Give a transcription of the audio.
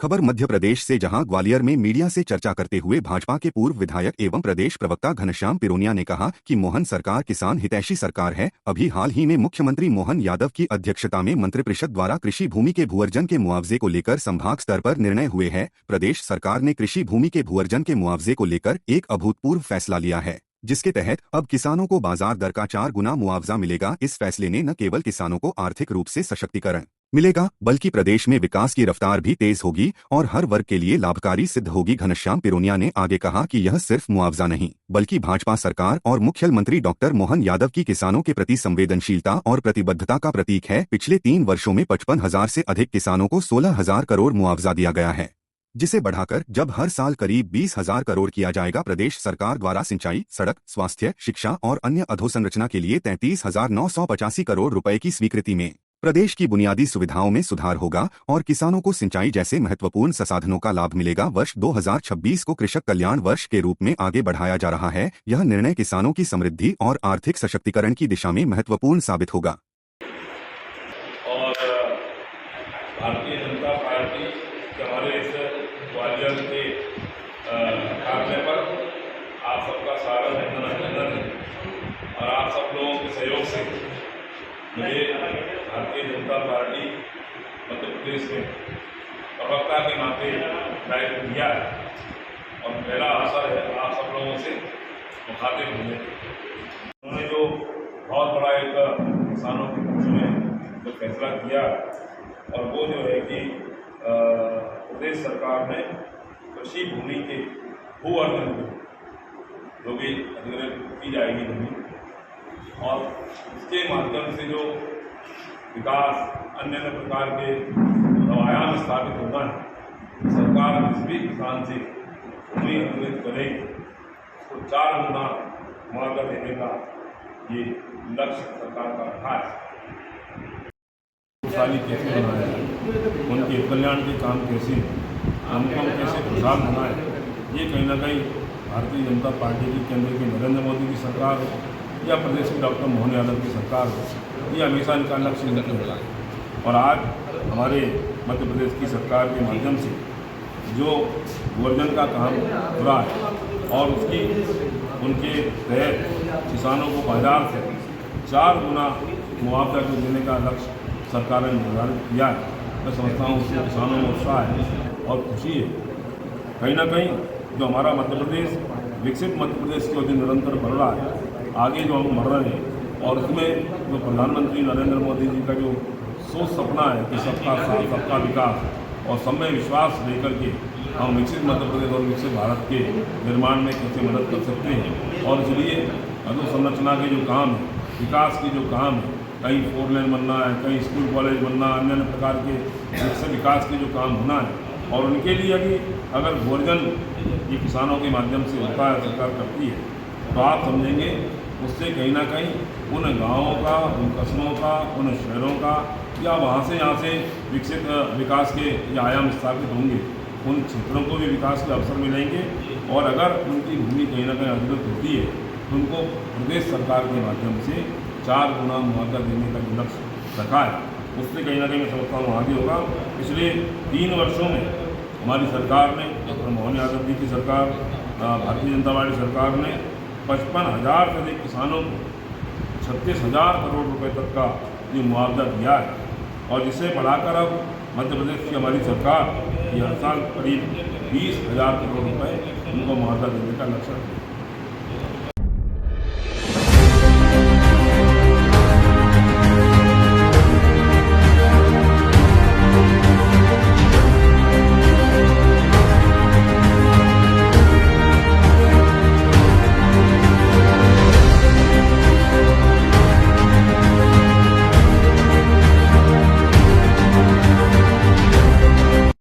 खबर मध्य प्रदेश से, जहां ग्वालियर में मीडिया से चर्चा करते हुए भाजपा के पूर्व विधायक एवं प्रदेश प्रवक्ता घनश्याम पिरोनिया ने कहा कि मोहन सरकार किसान हितैषी सरकार है। अभी हाल ही में मुख्यमंत्री मोहन यादव की अध्यक्षता में मंत्रिपरिषद द्वारा कृषि भूमि के भूअर्जन के मुआवजे को लेकर संभाग स्तर पर निर्णय हुए हैं। प्रदेश सरकार ने कृषि भूमि के भूअर्जन के मुआवजे को लेकर एक अभूतपूर्व फैसला लिया है, जिसके तहत अब किसानों को बाजार दर का 4 गुना मुआवजा मिलेगा। इस फैसले ने न केवल किसानों को आर्थिक रूप से सशक्तिकरण मिलेगा, बल्कि प्रदेश में विकास की रफ्तार भी तेज होगी और हर वर्ग के लिए लाभकारी सिद्ध होगी। घनश्याम पिरोनिया ने आगे कहा कि यह सिर्फ मुआवजा नहीं, बल्कि भाजपा सरकार और मुख्यमंत्री डॉक्टर मोहन यादव की किसानों के प्रति संवेदनशीलता और प्रतिबद्धता का प्रतीक है। पिछले 3 वर्षों में 55,000 से अधिक किसानों को 16,000 करोड़ मुआवजा दिया गया है, जिसे बढ़ाकर जब हर साल करीब 20,000 करोड़ किया जाएगा। प्रदेश सरकार द्वारा सिंचाई, सड़क, स्वास्थ्य, शिक्षा और अन्य अधोसंरचना के लिए 33,985 करोड़ रुपए की स्वीकृति में प्रदेश की बुनियादी सुविधाओं में सुधार होगा और किसानों को सिंचाई जैसे महत्वपूर्ण संसाधनों का लाभ मिलेगा। वर्ष 2026 को कृषक कल्याण वर्ष के रूप में आगे बढ़ाया जा रहा है। यह निर्णय किसानों की समृद्धि और आर्थिक सशक्तिकरण की दिशा में महत्वपूर्ण साबित होगा। और भारतीय जनता पार्टी के हमारे इस ग्वालियर के कार्यालय पर आप सबका स्वागत अभिनंदन है और आप सब लोगों के सहयोग से मुझे भारतीय जनता पार्टी मध्य प्रदेश में प्रवक्ता के नाते दायित्व दिया है और पहला अवसर है आप सब लोगों से मुखातिब होने। उन्होंने जो बहुत बड़ा एक किसानों के पक्ष में जो फैसला किया और वो जो है कि प्रदेश सरकार ने कृषि भूमि के भू अर्जन जो भी अधिग्रहण की जाएगी जमीन और इसके माध्यम से जो विकास अन्य प्रकार के आयाम स्थापित होना है, सरकार जिस भी किसान से भूमि अधिग्रहित करेगी उसको 4 गुना मुआवजा देने का ये लक्ष्य सरकार का रखा है। खुशहाली कैसे बनाया जाए, उनके कल्याण के काम कैसे, उनको कैसे खुशहाल बनाए, ये कहीं ना कहीं भारतीय जनता पार्टी की केंद्र की नरेंद्र मोदी की सरकार हो या प्रदेश की डॉक्टर मोहन यादव की सरकार हो, ये हमेशा इनका लक्ष्य नहीं होता है। और आज हमारे मध्य प्रदेश की सरकार के माध्यम से जो भूअर्जन का काम हो रहा है और उसकी उनके तहत किसानों को बाजार से 4 गुना मुआवजा को देने का लक्ष्य सरकार ने निर्धारित किया है। मैं समझता हूँ उसमें किसानों में उत्साह है और खुशी है। कहीं ना कहीं जो हमारा मध्य प्रदेश विकसित मध्य प्रदेश की ओर निरंतर बढ़ रहा है, आगे जो हम बढ़ रहे हैं और उसमें जो प्रधानमंत्री नरेंद्र मोदी जी का जो सोच सपना है कि सबका साथ सबका विकास और सब में विश्वास लेकर के हम विकसित मध्य प्रदेश और विकसित भारत के निर्माण में कैसे मदद कर सकते हैं। और इसलिए अधोसंरचना के जो काम है, विकास के जो काम है, कहीं 4 लेन बनना है, कहीं स्कूल कॉलेज बनना, अन्य प्रकार के विकसित विकास के जो काम होना है और उनके लिए अभी अगर भूअर्जन ये किसानों के माध्यम से होता है, सरकार करती है, तो आप समझेंगे उससे कहीं ना कहीं उन गाँवों का, उन कस्बों का, उन शहरों का या वहाँ से यहाँ से विकसित विकास के या आयाम स्थापित होंगे, उन क्षेत्रों को भी विकास के अवसर मिलेंगे। और अगर उनकी भूमि कहीं ना कहीं अधिग्रहित होती है तो उनको प्रदेश सरकार के माध्यम से 4 गुना मुआवजा देने का जो लक्ष्य रखा है, उससे कहीं ना कहीं मैं समझता हूँ आगे होगा। पिछले 3 वर्षों में हमारी सरकार ने, डॉक्टर मोहन यादव जी की सरकार, भारतीय जनता पार्टी सरकार ने 55,000 से अधिक किसानों को 36,000 करोड़ रुपए तक का ये मुआवजा दिया है और जिसे बढ़ाकर अब मध्य प्रदेश की हमारी सरकार ये हर साल करीब 20,000 करोड़ रुपए उनको मुआवजा देने का लक्ष्य रखती है।